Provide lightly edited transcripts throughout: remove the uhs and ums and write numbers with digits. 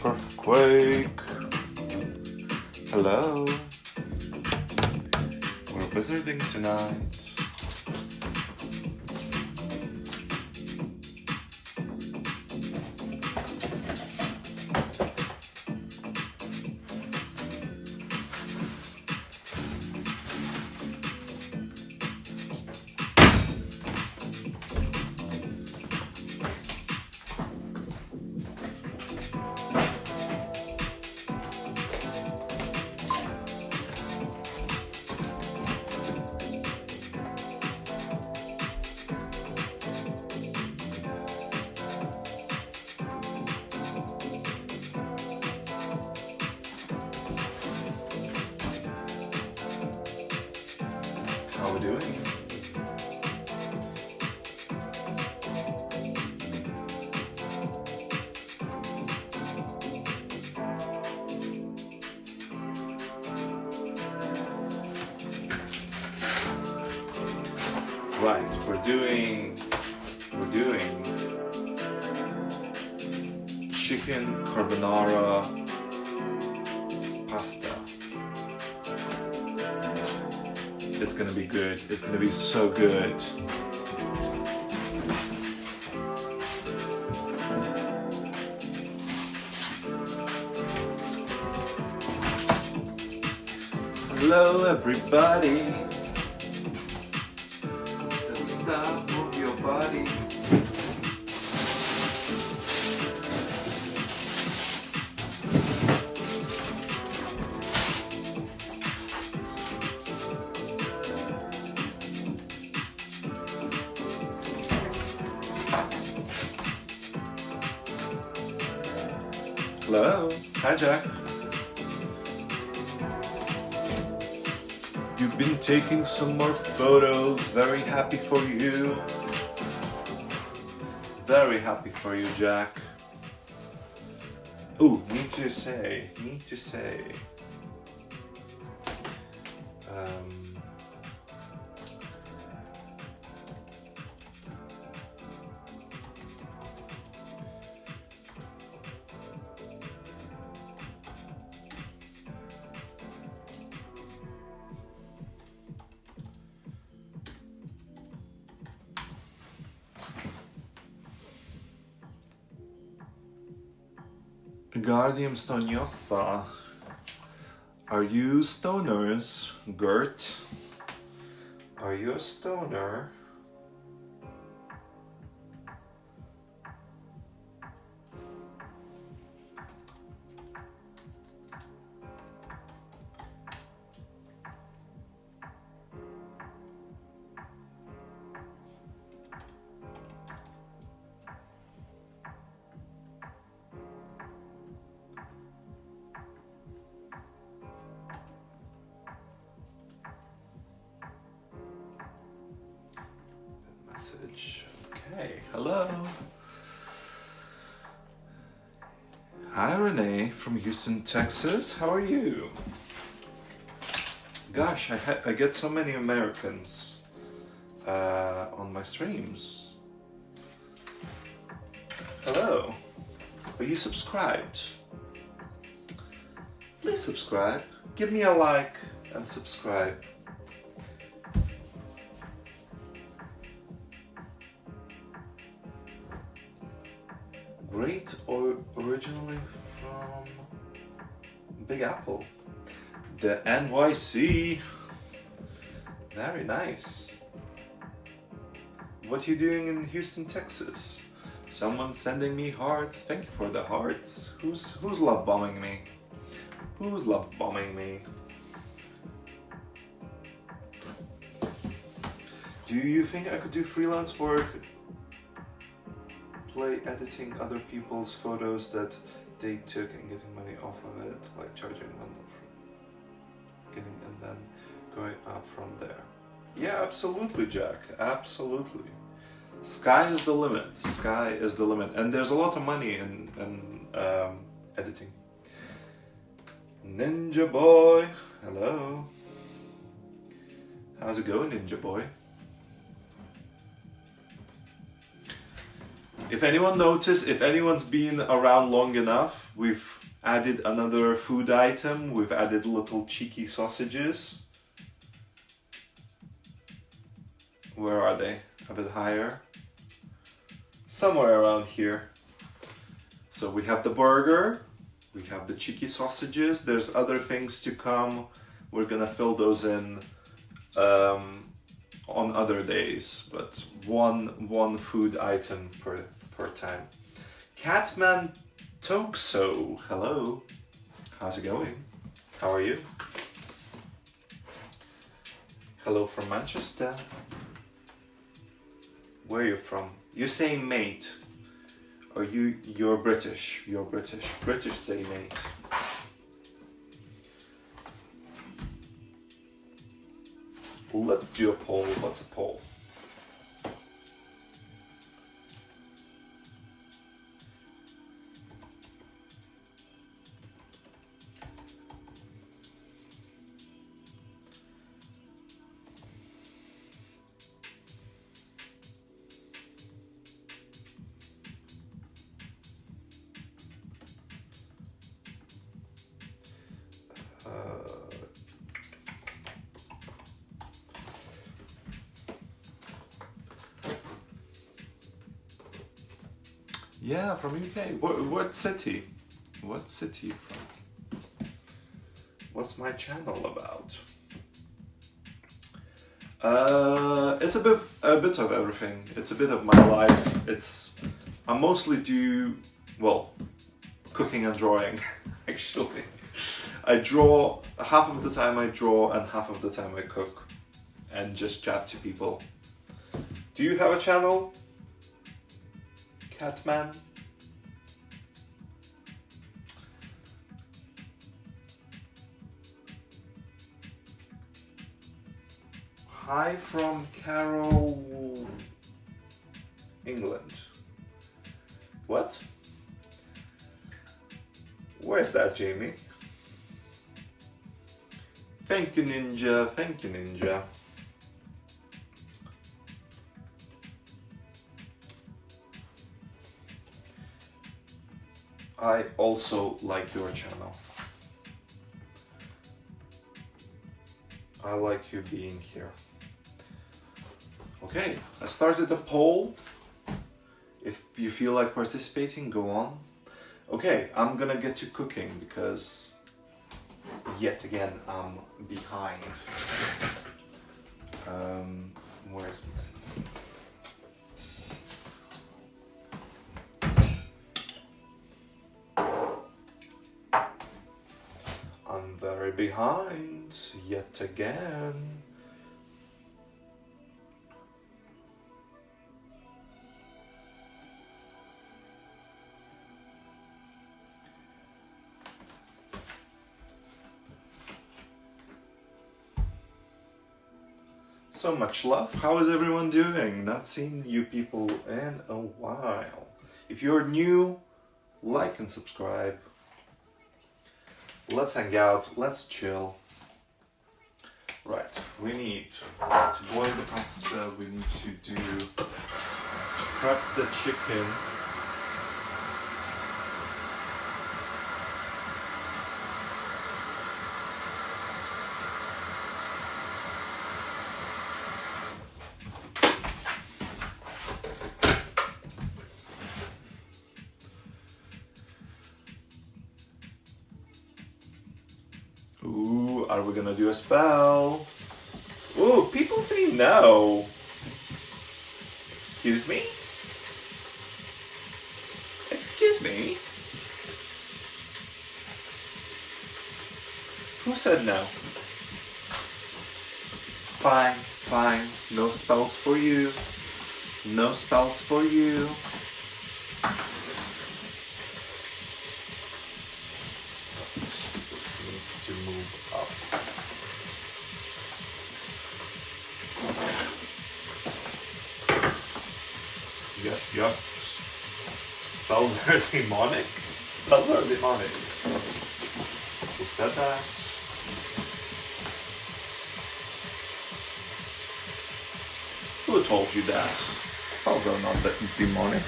Earthquake. Hello. We're visiting tonight. How are we doing? Right, we're doing chicken carbonara pasta. It's gonna be good. It's gonna be so good. Hello everybody. Don't stop, move your body. Hello. Hi, Jack. You've been taking some more photos. Very happy for you. Very happy for you, Jack. Ooh, need to say. Guardium Stoniosa. Are you stoners, Gert? Are you a stoner? Message, okay. Okay, hello. Hi Renee from Houston, Texas. How are you? Gosh, I get so many Americans on my streams. Hello. Are you subscribed? Please subscribe. Give me a like and subscribe. Great, or originally from Big Apple. The NYC. Very nice. What are you doing in Houston, Texas? Someone sending me hearts. Thank you for the hearts. Who's love bombing me? Who's love bombing me? Do you think I could do freelance work? Play editing other people's photos that they took and getting money off of it, like charging one for getting and then going up from there. Yeah, absolutely, Jack. Absolutely. Sky is the limit. Sky is the limit, and there's a lot of money in editing. Ninja Boy, hello. How's it going, Ninja Boy? If anyone noticed, if anyone's been around long enough, we've added another food item. We've added little cheeky sausages. Where are they? A bit higher. Somewhere around here. So we have the burger, we have the cheeky sausages. There's other things to come. We're gonna fill those in on other days, but one food item per time. Catman Tokso, hello. How's it going? How are you? Hello from Manchester. Where are you from? You're saying mate. Or you're British. You're British. British say mate. Let's do a poll. What's a poll? Yeah, from UK. What city? What city you from? What's my channel about? It's a bit of everything. It's a bit of my life. I mostly do, well, cooking and drawing, actually. I draw, half of the time I draw and half of the time I cook and just chat to people. Do you have a channel? Catman? Hi from Carol, England. What? Where's that, Jamie? Thank you, Ninja. Thank you, Ninja. I also like your channel. I like you being here. Okay, I started a poll. If you feel like participating, go on. Okay, I'm gonna get to cooking because yet again I'm behind. Where's I'm very behind yet again. So much love. How is everyone doing? Not seen you people in a while. If you're new, like and subscribe. Let's hang out, let's chill. Right, we need to boil the pasta, we need to prep the chicken. Ooh, are we gonna do a spell? Ooh, people say no. Excuse me? Excuse me? Who said no? Fine, fine. No spells for you. No spells for you. This needs to move up. Yes, yes. Spells are demonic. Spells are demonic. Who said that? Who told you that? Spells are not demonic.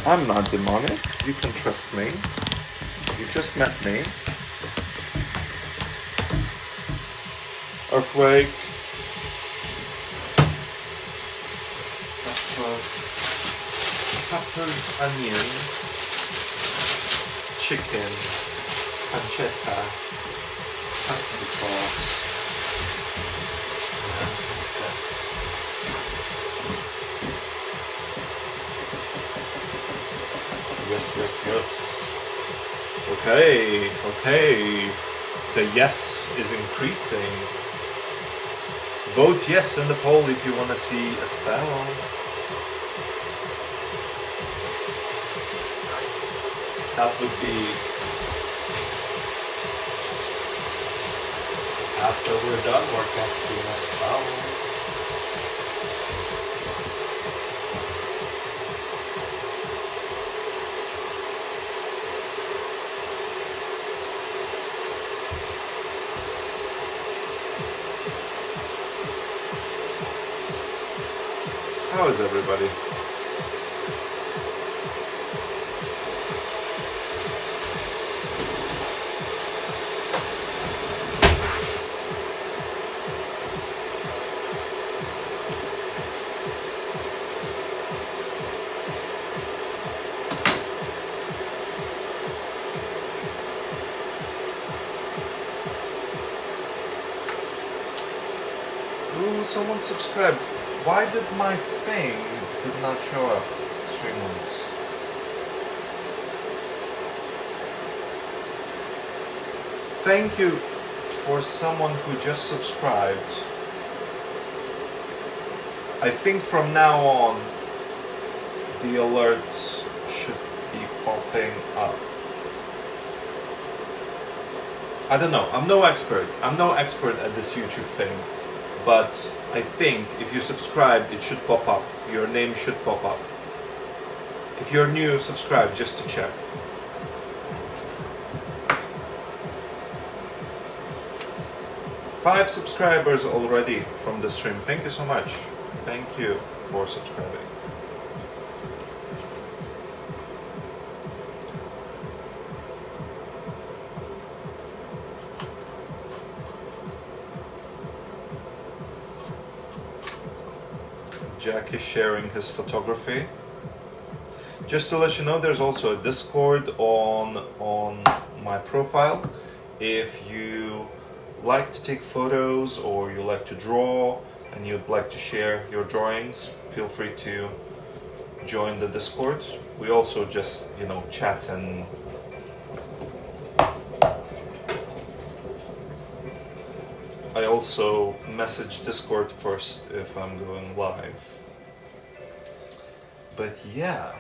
I'm not demonic. You can trust me. You just met me. Earthquake. Peppers, onions, chicken, pancetta, pasta sauce, and pasta. Yes, yes, yes. Okay, okay. The yes is increasing. Vote yes in the poll if you want to see a spell. That would be after we're done, we're casting a spell. How is everybody? Ooh, someone subscribed. Why did my thing did not show up? 3 months. Thank you for someone who just subscribed. I think from now on the alerts should be popping up. I don't know, I'm no expert at this YouTube thing, but I think if you subscribe it should pop up, your name should pop up. If you're new, subscribe just to check. Five subscribers already from the stream, thank you so much. Thank you for subscribing. Jack is sharing his photography. Just to let you know, there's also a Discord on my profile. If you like to take photos or you like to draw and you'd like to share your drawings, feel free to join the Discord. We also just, chat and I also message Discord first if I'm going live. But yeah.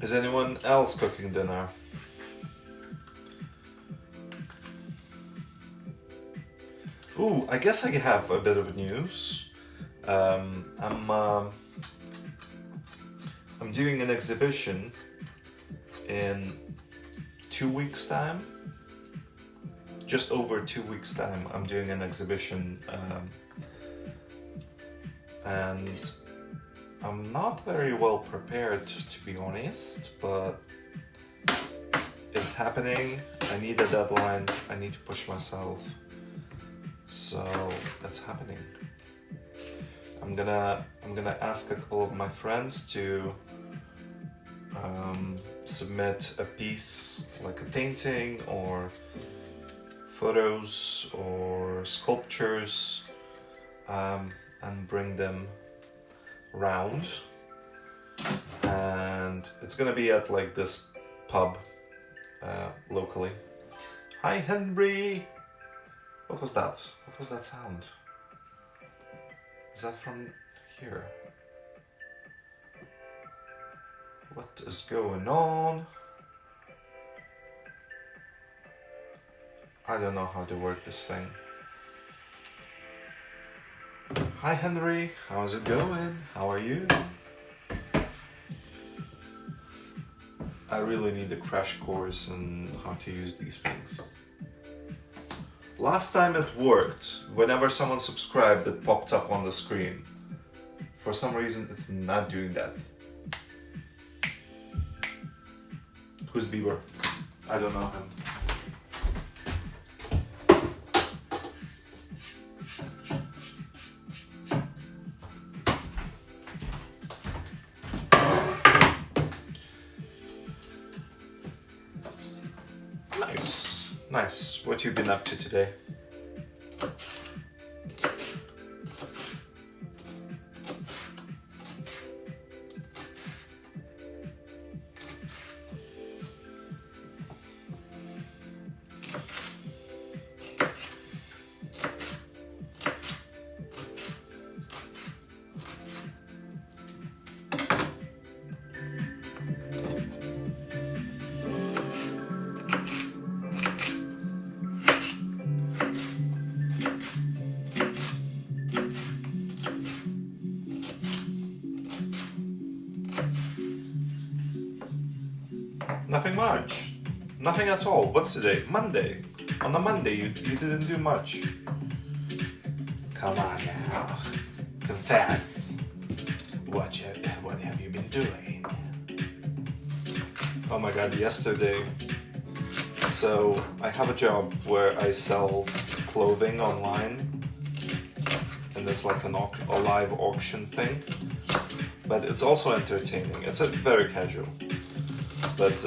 Is anyone else cooking dinner? Ooh, I guess I have a bit of news. I'm doing an exhibition in 2 weeks' time. Just over 2 weeks' time, I'm doing an exhibition, and I'm not very well prepared, to be honest, but it's happening. I need a deadline. I need to push myself. So that's happening. I'm gonna ask a couple of my friends to submit a piece, like a painting or photos or sculptures, and bring them round. And it's gonna be at like this pub locally. Hi Henry! What was that? What was that sound? Is that from here? What is going on? I don't know how to work this thing. Hi Henry, how's it going? How are you? I really need a crash course on how to use these things. Last time it worked. Whenever someone subscribed, it popped up on the screen. For some reason, it's not doing that. Who's Bieber? I don't know him. Nice. What you been up to today? Nothing much. Nothing at all. What's today? Monday. On a Monday, you didn't do much. Come on now. Confess. What have you been doing? Oh my god, yesterday. So, I have a job where I sell clothing online. And it's like a live auction thing. But it's also entertaining. It's very casual. But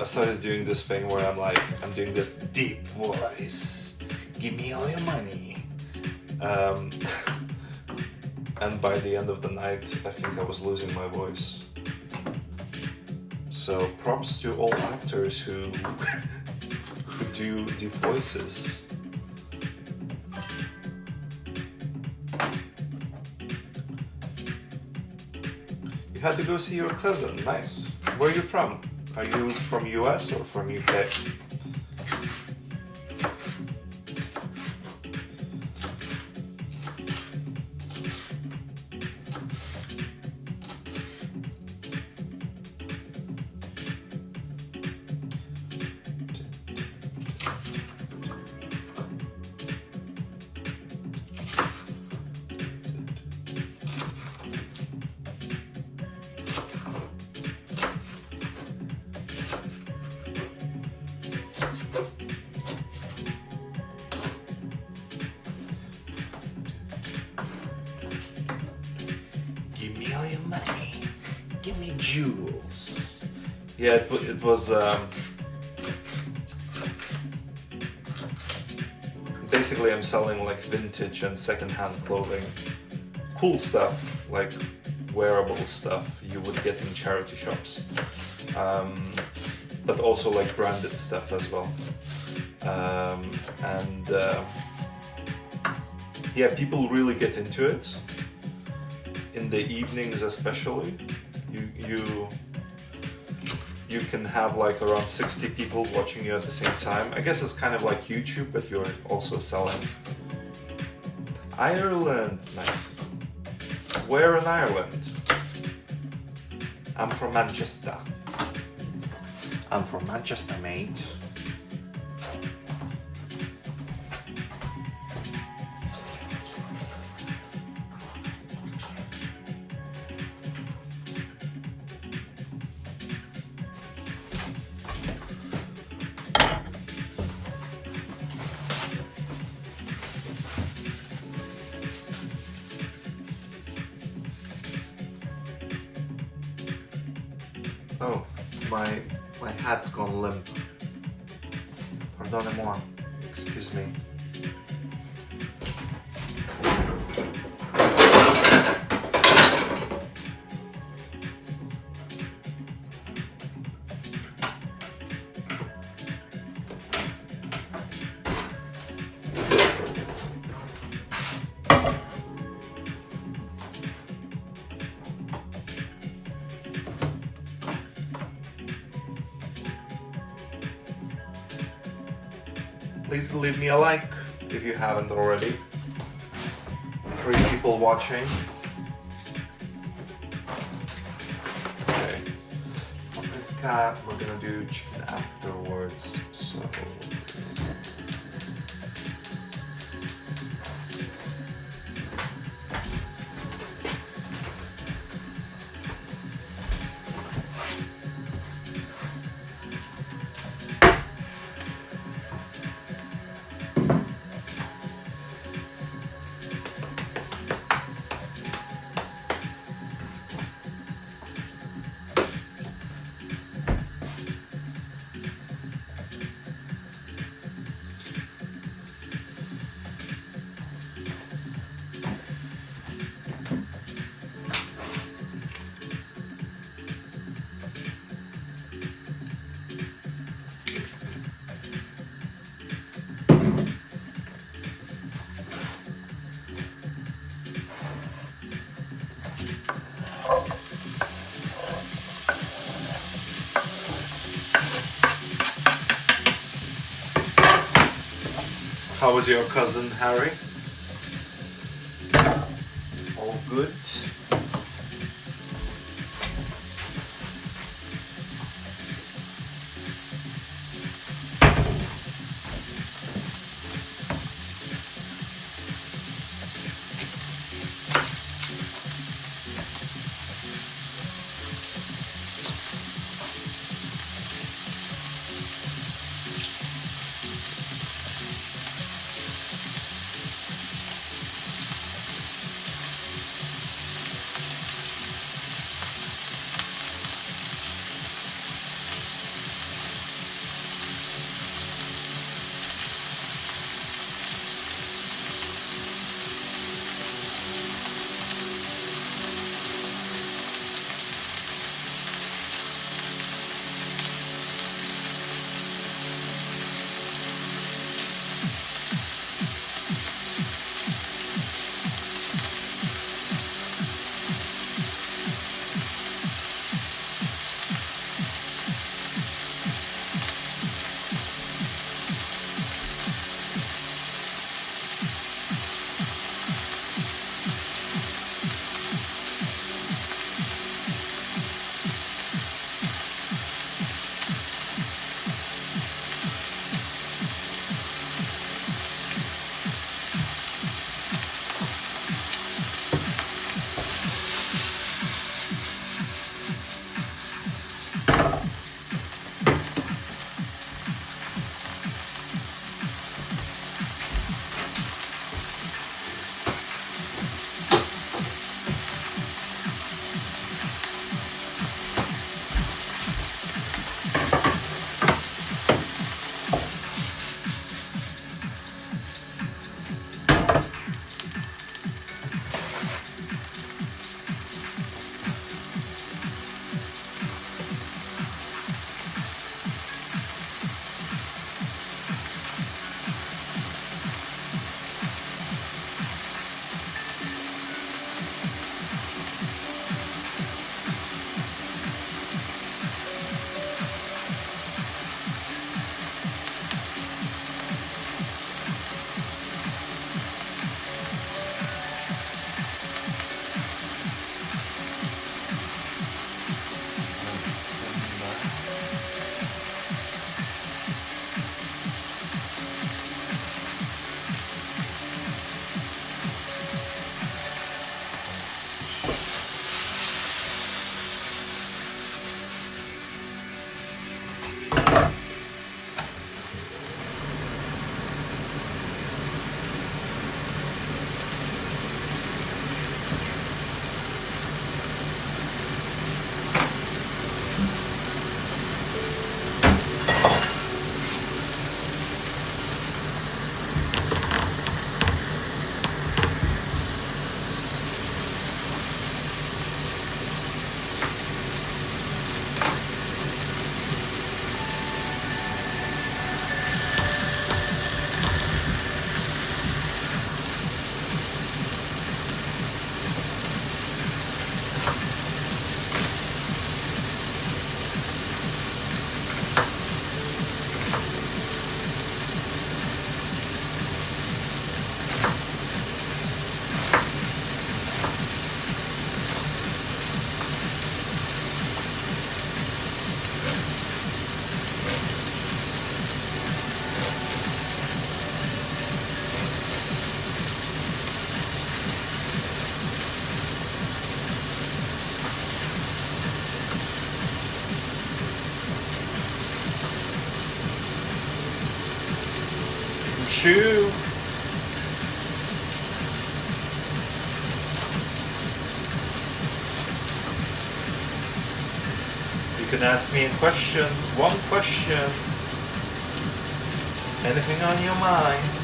I started doing this thing where I'm doing this deep voice. Give me all your money. And by the end of the night, I think I was losing my voice. So props to all actors who do deep voices. You had to go see your cousin. Nice. Where are you from? Are you from US or from UK? Money. Give me jewels. Yeah, it was basically I'm selling like vintage and secondhand clothing, cool stuff like wearable stuff you would get in charity shops, but also like branded stuff as well. Yeah, people really get into it. In the evenings especially, you can have like around 60 people watching you at the same time. I guess it's kind of like YouTube, but you're also selling. Ireland, nice. Where in Ireland? I'm from Manchester. I'm from Manchester, mate. Oh, my hat's gone limp. Pardonnez-moi. Excuse me. Please leave me a like if you haven't already. 3 people watching. Okay. Paprika, we're gonna do chicken afterwards, so. How was your cousin Harry? All good? shoe. You can ask me a question, one question, anything on your mind.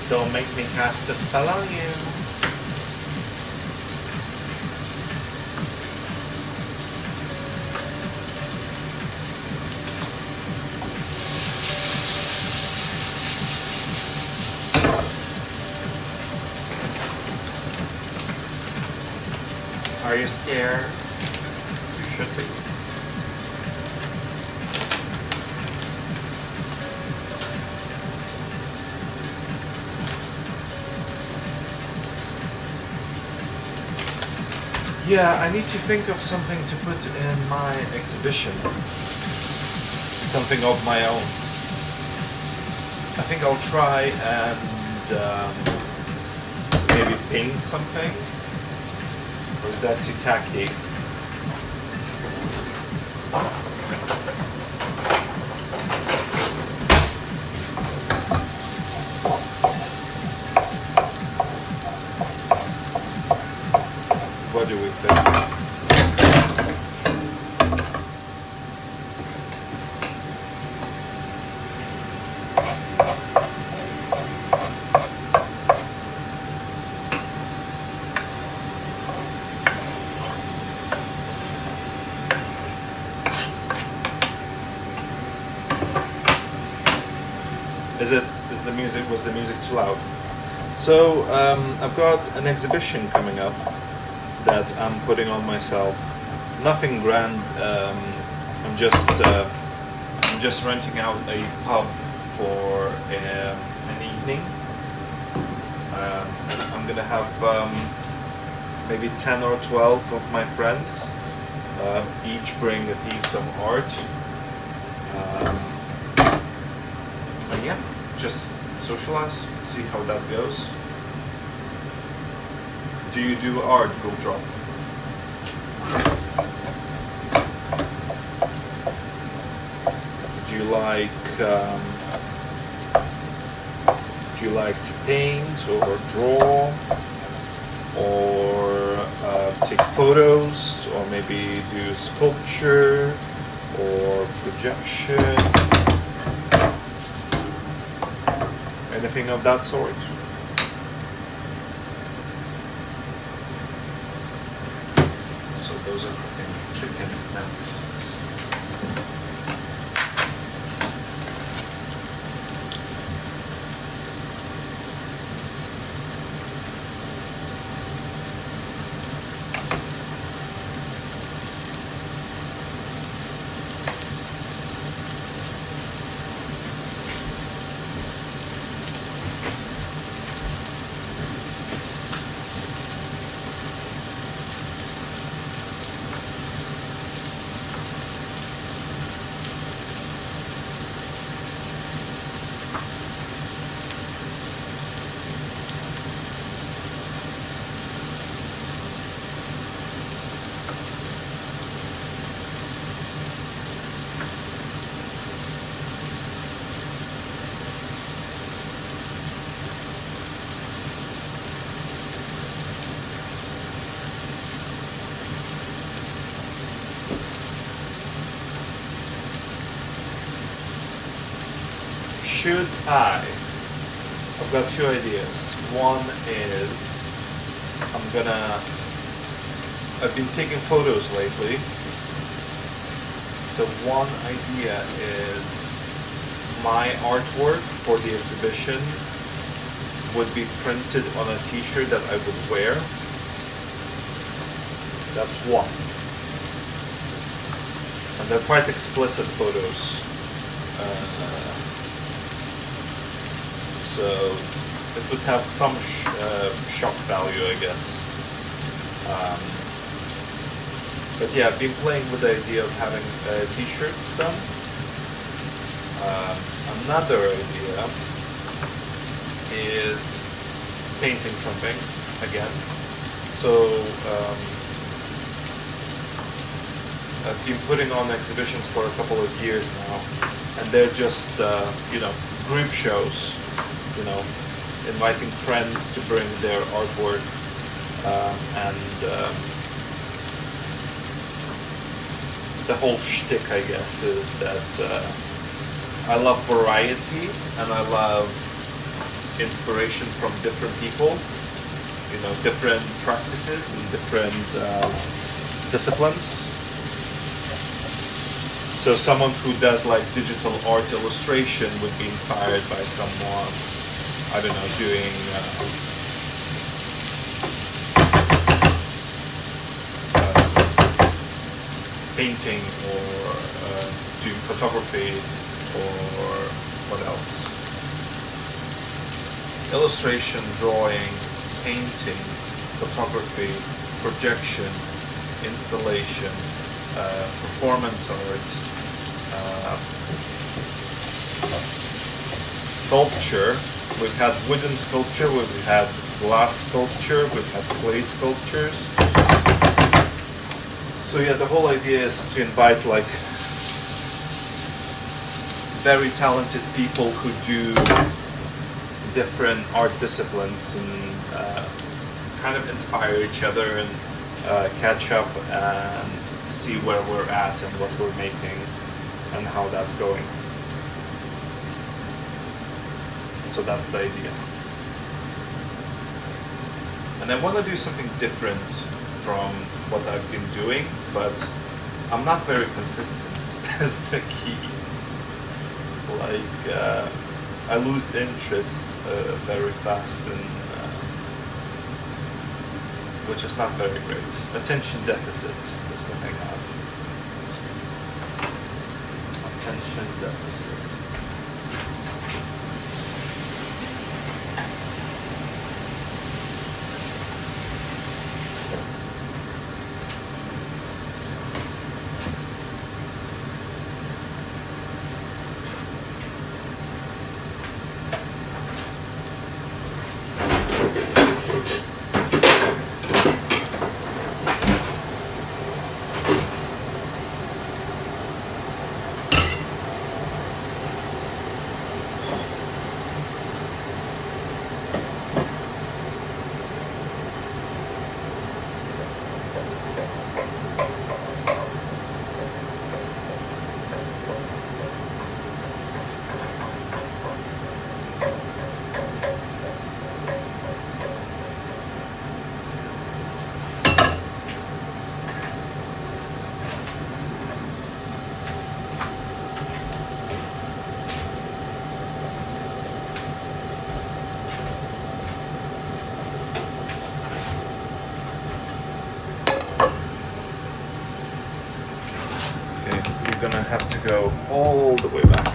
Don't make me cast a spell on you. Are you scared? You should be. Yeah, I need to think of something to put in my exhibition. Something of my own. I think I'll try and maybe paint something. Or is that too tacky? What do we think? Was the music too loud? So I've got an exhibition coming up that I'm putting on myself. Nothing grand. I'm just renting out a pub for an evening. I'm gonna have maybe 10 or 12 of my friends each bring a piece of art. And yeah, just socialize, see how that goes. Do you do art, Gulldrop? Do you like to paint or draw or take photos or maybe do sculpture or projection? Anything of that sort? So those are cooking chicken next. Should I? I've got two ideas. One is I've been taking photos lately. So one idea is my artwork for the exhibition would be printed on a t-shirt that I would wear. That's one. and they're quite explicit photos. So it would have some shock value, I guess. But yeah, I've been playing with the idea of having t-shirts done. Another idea is painting something again. So I've been putting on exhibitions for a couple of years now, and they're just group shows, inviting friends to bring their artwork, and the whole shtick, I guess, is that I love variety and I love inspiration from different people, different practices and different disciplines. So someone who does like digital art illustration would be inspired by someone, I don't know, doing painting or doing photography, or what else? Illustration, drawing, painting, photography, projection, installation, performance art, sculpture. We've had wooden sculpture, we've had glass sculpture, we've had clay sculptures. So yeah, the whole idea is to invite like very talented people who do different art disciplines and kind of inspire each other and catch up and see where we're at and what we're making and how that's going. So that's the idea. And I want to do something different from what I've been doing, but I'm not very consistent is the key. Like, I lose the interest very fast, and which is not very great. Attention deficit is what I have. Attention deficit. Gonna have to go all the way back.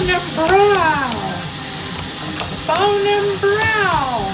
Bone and brow. Bone and brow.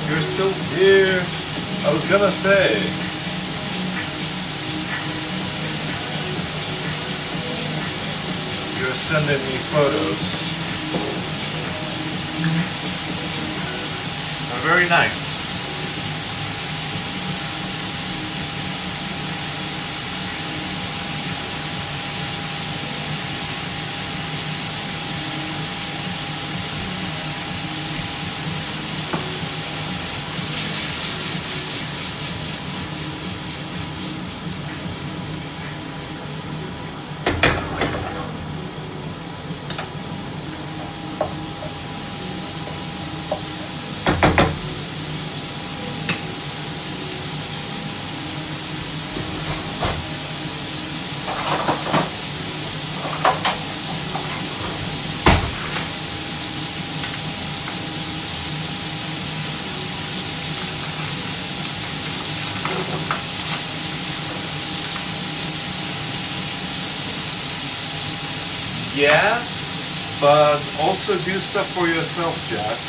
You're still here. I was gonna say. You're sending me photos. They're very nice. Yes, but also do stuff for yourself, Jack.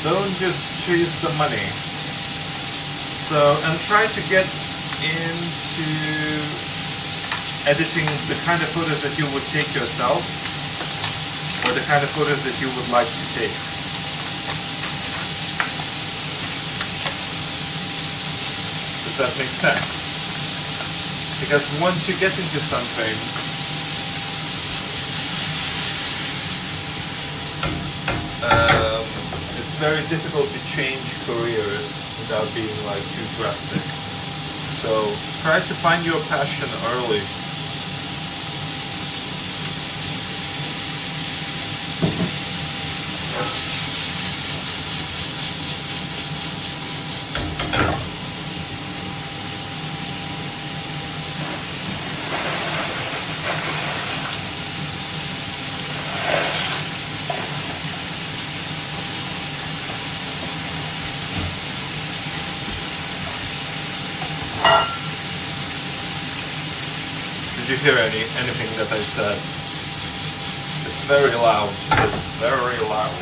Don't just chase the money. So, and try to get into editing the kind of photos that you would take yourself, or the kind of photos that you would like to take. Does that make sense? Because once you get into something, it's very difficult to change careers without being like too drastic. So try to find your passion early. Did you hear anything that I said? It's very loud. It's very loud.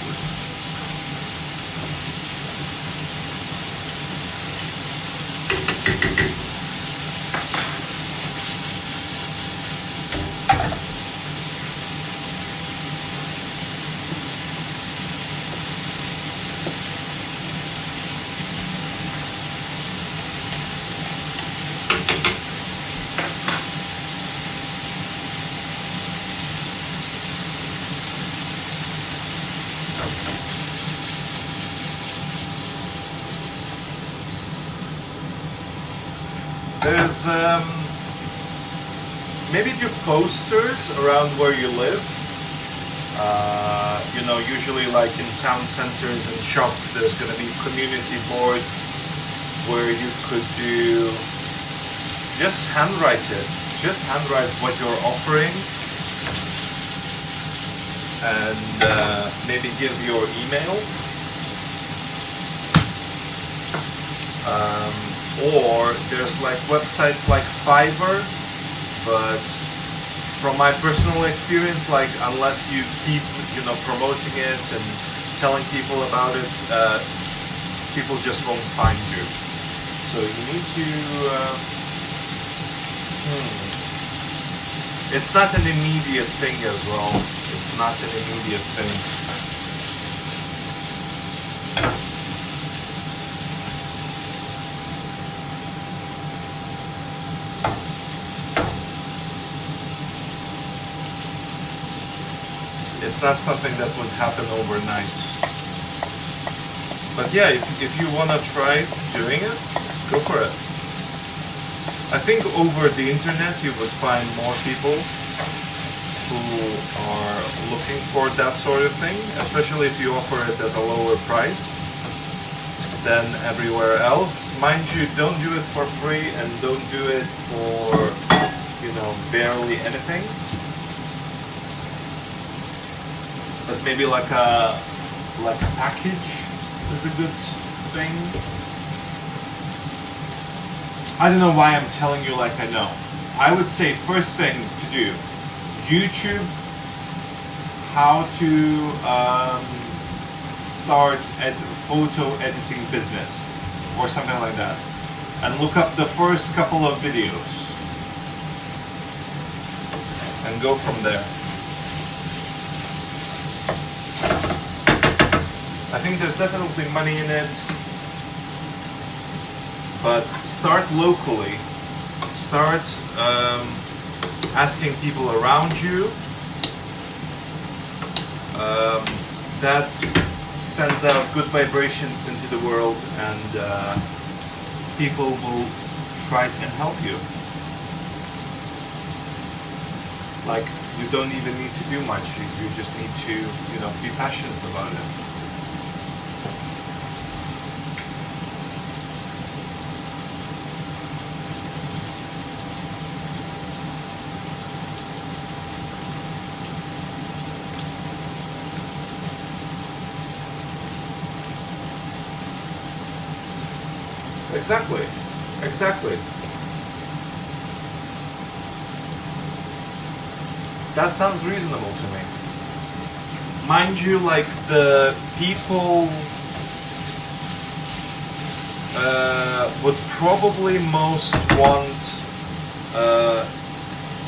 There's maybe do posters around where you live. You know, usually like in town centers and shops, there's going to be community boards where you could do just handwrite it. Just handwrite what you're offering and maybe give your email. Or there's like websites like Fiverr, but from my personal experience, like unless you keep, you know, promoting it and telling people about it, people just won't find you. So you need to. It's not an immediate thing as well. It's not an immediate thing. It's not something that would happen overnight. But yeah, if you want to try doing it, go for it. I think over the internet you would find more people who are looking for that sort of thing, especially if you offer it at a lower price than everywhere else. Mind you, don't do it for free and don't do it for, you know, barely anything. But maybe like a package is a good thing. I don't know why I'm telling you like I know. I would say first thing to do, YouTube, how to start a photo editing business or something like that. And look up the first couple of videos and go from there. I think there's definitely money in it, but start locally. Start asking people around you. That sends out good vibrations into the world, and people will try and help you. Like, you don't even need to do much. You just need to, you know, be passionate about it. Exactly. Exactly. That sounds reasonable to me. Mind you, like the people would probably most want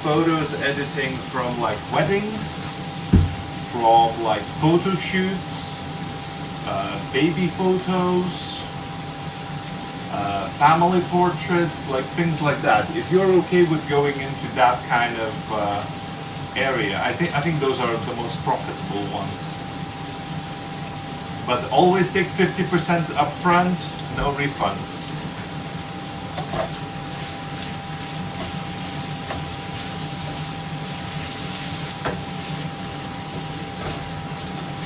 photos editing from like weddings, from like photo shoots, baby photos, family portraits, like things like that. If you're okay with going into that kind of area, I think those are the most profitable ones. But always take 50% upfront, no refunds.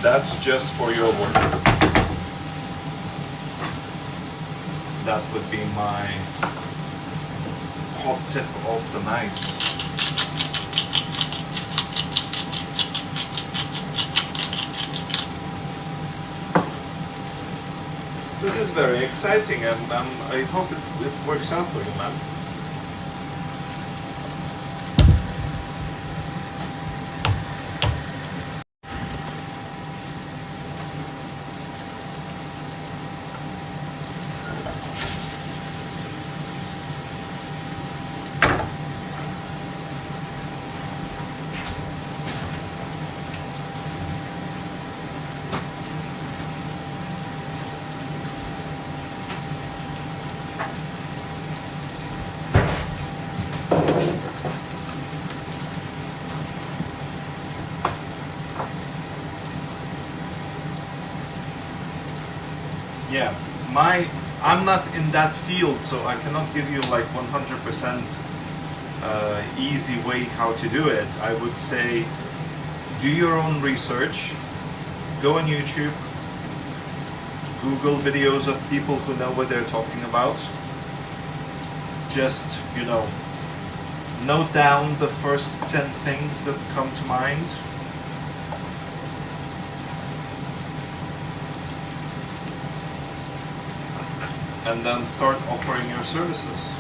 That's just for your work. That would be my hot tip of the night. This is very exciting. I hope it works out for you, man. Yeah, I'm not in that field, so I cannot give you like 100% easy way how to do it. I would say do your own research, go on YouTube, Google videos of people who know what they're talking about. Just, note down the first 10 things that come to mind. And then start offering your services.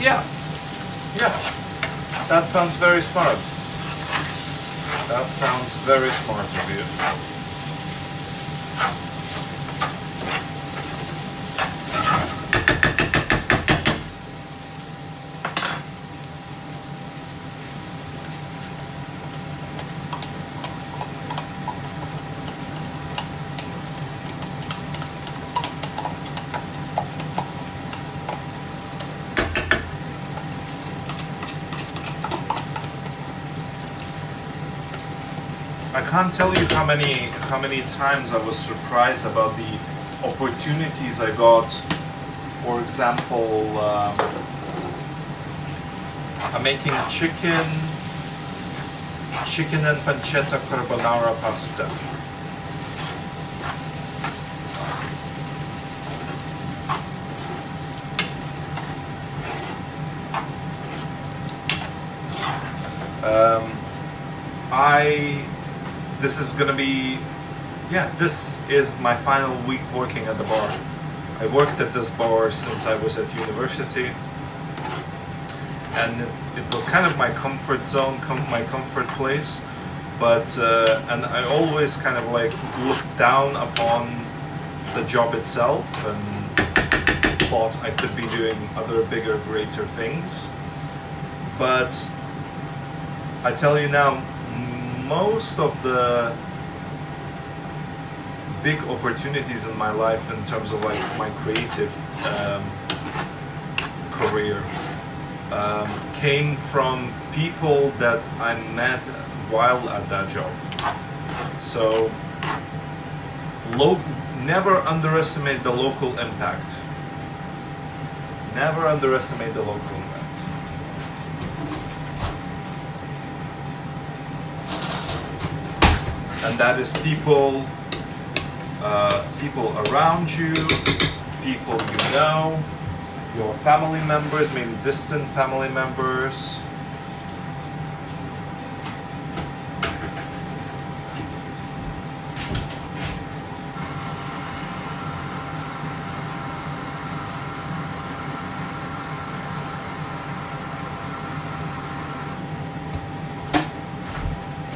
Yeah, that sounds very smart. That sounds very smart of you. I can't tell you how many times I was surprised about the opportunities I got. For example, I'm making chicken and pancetta carbonara pasta. This is gonna be, this is my final week working at the bar. I worked at this bar since I was at university, and it was kind of my comfort zone, my comfort place. But and I always kind of like looked down upon the job itself and thought I could be doing other bigger, greater things. But I tell you now, most of the big opportunities in my life in terms of like my creative career came from people that I met while at that job. So never underestimate the local impact. Never underestimate the local impact. And that is people around you, people you know, your family members, maybe distant family members.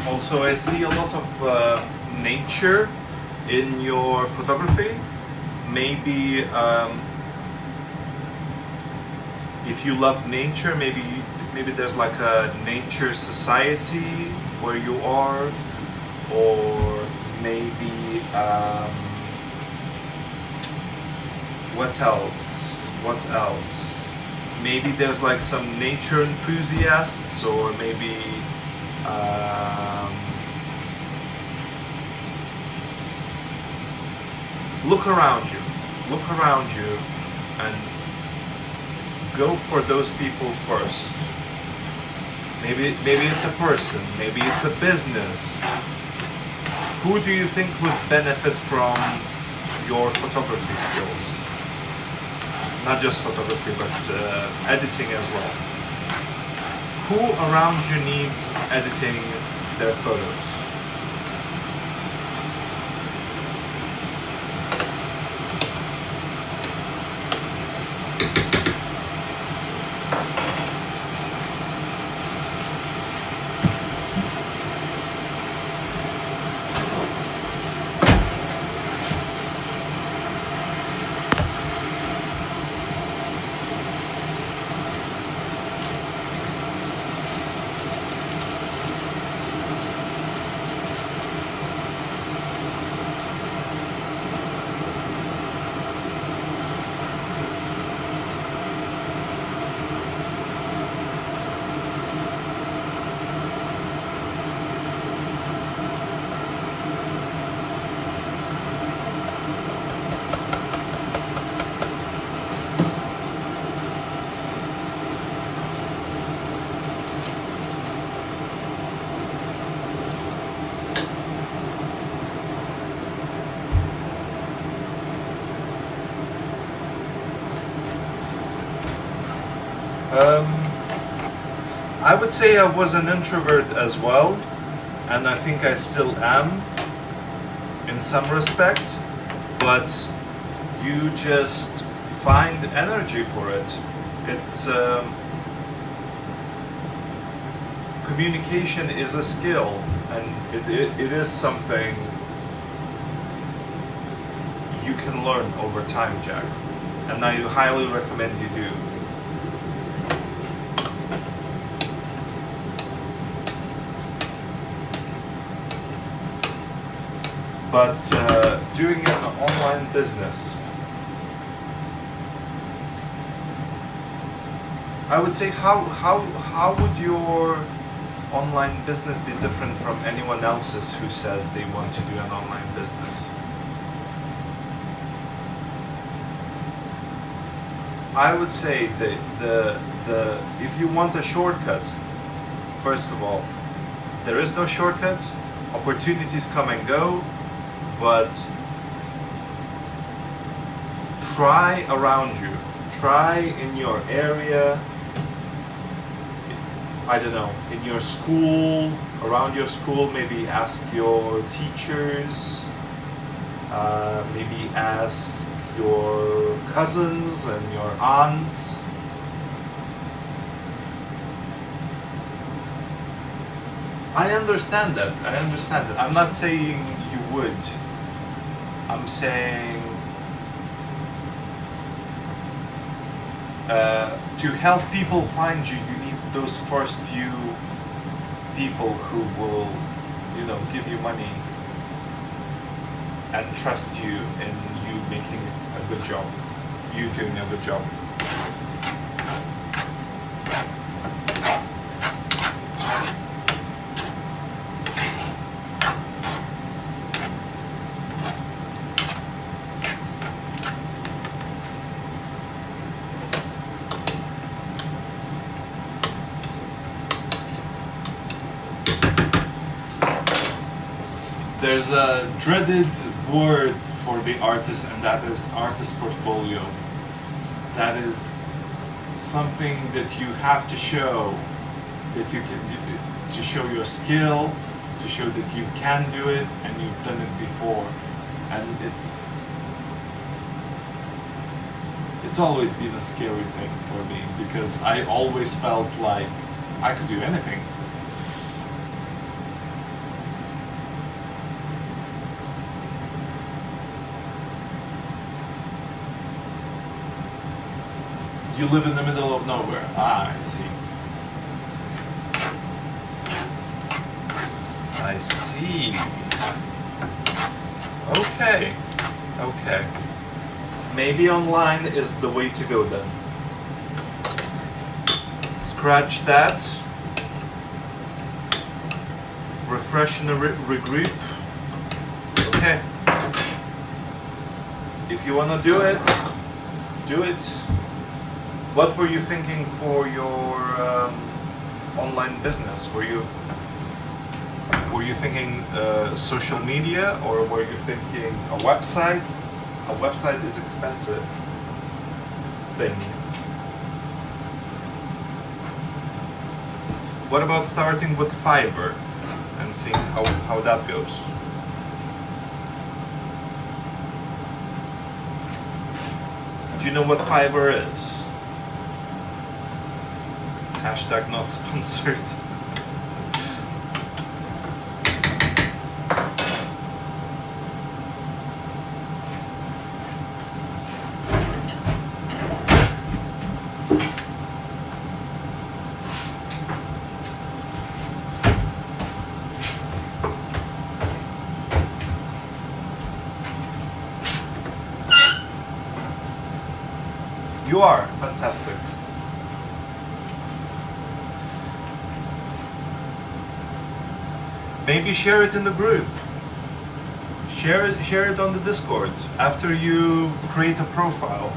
Also, I see a lot of nature in your photography. Maybe if you love nature, maybe there's like a nature society where you are, or maybe what else? Maybe there's like some nature enthusiasts, or maybe look around you and go for those people first. Maybe it's a person, maybe it's a business. Who do you think would benefit from your photography skills? Not just photography, but editing as well. Who around you needs editing their photos? Um, I would say I was an introvert as well, and I think I still am in some respect, but you just find energy for it. It's communication is a skill, and it is something you can learn over time, Jack, and I highly recommend you do. But doing an online business, I would say how would your online business be different from anyone else's who says they want to do an online business? I would say that the if you want a shortcut, first of all, there is no shortcut. Opportunities come and go, but try around you. Try in your area, I don't know, in your school, around your school, maybe ask your teachers, maybe ask your cousins and your aunts. I understand that. I'm not saying you would. I'm saying to help people find you, you need those first few people who will, give you money and trust you in you making a good job, you doing a good job. There's a dreaded word for the artist, and that is artist portfolio. That is something that you have to show, that you can do, to show your skill, to show that you can do it and you've done it before. And it's always been a scary thing for me, because I always felt like I could do anything. You live in the middle of nowhere. Ah, I see. I see. Okay. Maybe online is the way to go then. Scratch that. Refresh and regroup. Okay. If you want to do it, do it. What were you thinking for your online business? Were you thinking social media, or were you thinking a website? A website is expensive thing. What about starting with Fiverr and seeing how that goes? Do you know what Fiverr is? Hashtag not sponsored. You are fantastic. Maybe share it in the group. Share it on the Discord after you create a profile.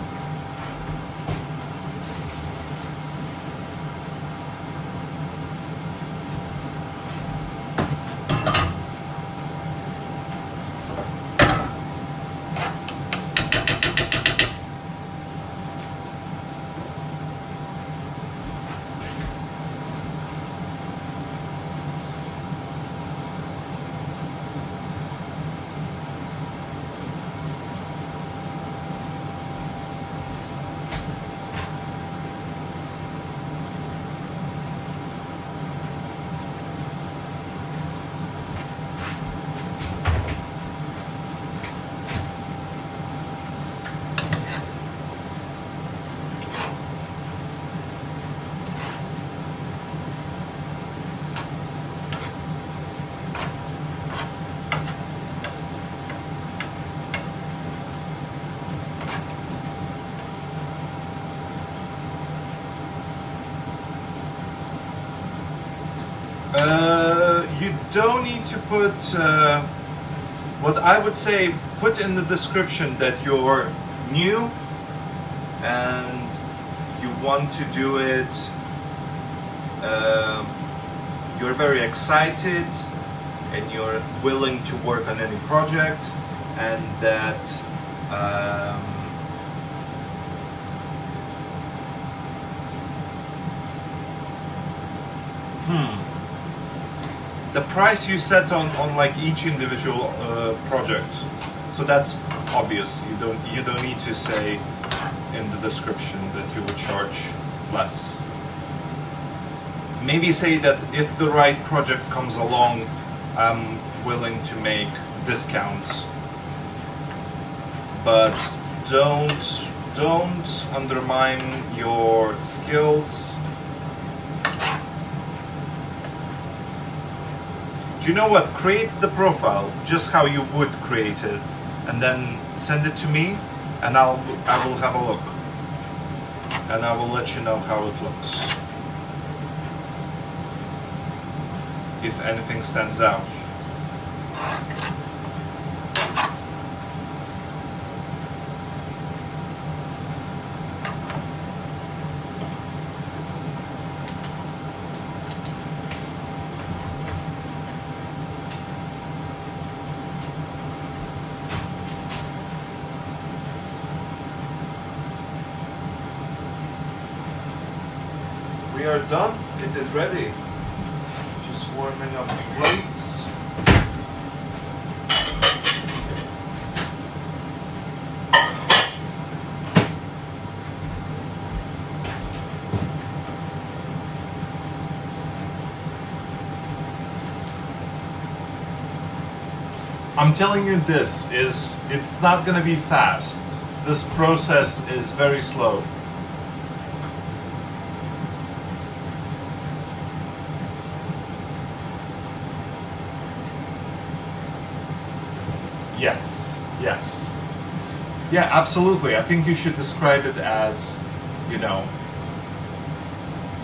don't need to put what I would say, put in the description that you're new and you want to do it, you're very excited and you're willing to work on any project, and that the price you set on like each individual project. So that's obvious. You don't need to say in the description that you will charge less. Maybe say that if the right project comes along, I'm willing to make discounts. But don't undermine your skills. Do you know what? Create the profile just how you would create it, and then send it to me, and I will have a look, and I will let you know how it looks. If anything stands out. We are done. It is ready. Just warming up the plates. I'm telling you this it's not gonna be fast. This process is very slow. Yes. Yeah, absolutely. I think you should describe it as, you know,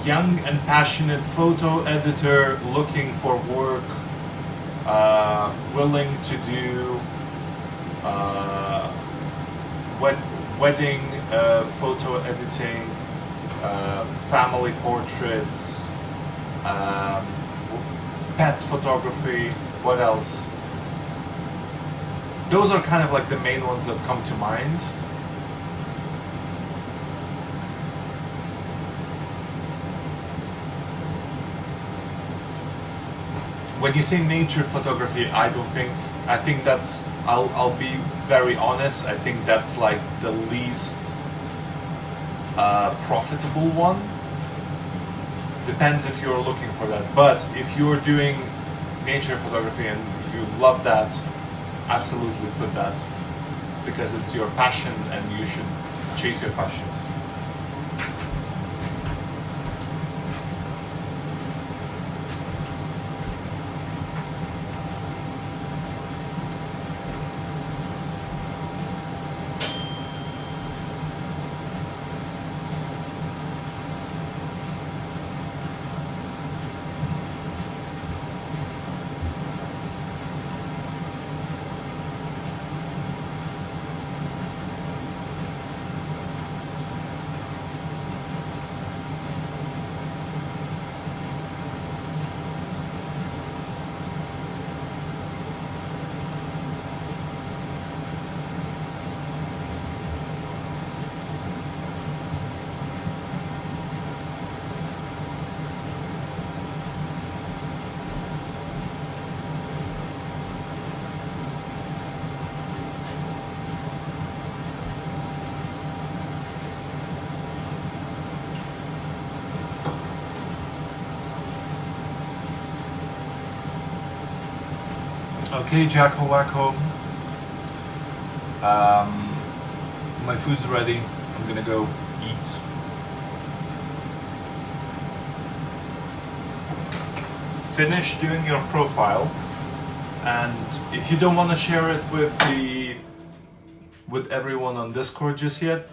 young and passionate photo editor looking for work, willing to do wedding photo editing, family portraits, pet photography, what else? Those are kind of like the main ones that come to mind. When you say nature photography, I think that's, I'll be very honest, I think that's like the least profitable one. Depends if you're looking for that. But if you're doing nature photography and you love that, absolutely put that, because it's your passion and you should chase your passions. Okay, Jacko Wacko. My food's ready. I'm gonna go eat. Finish doing your profile, and if you don't want to share it with everyone on Discord just yet,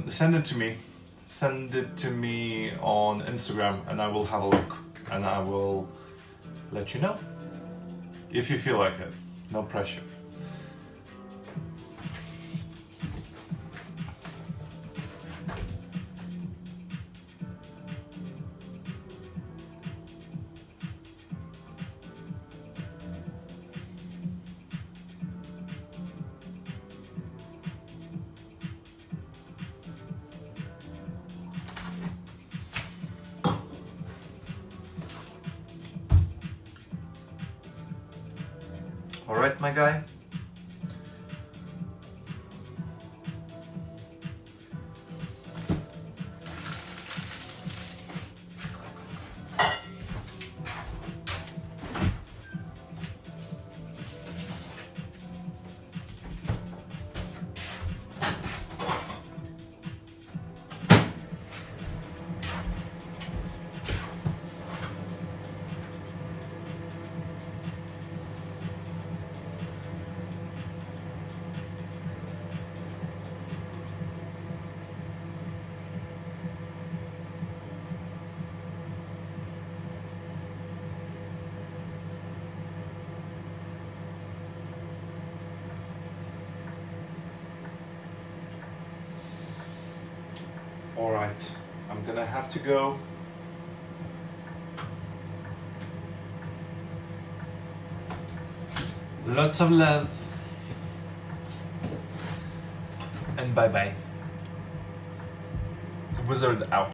send it to me. Send it to me on Instagram, and I will have a look, and I will let you know. if you feel like it. No pressure. All right, my guy. All right, I'm gonna have to go. Lots of love. And bye bye. Wizard out.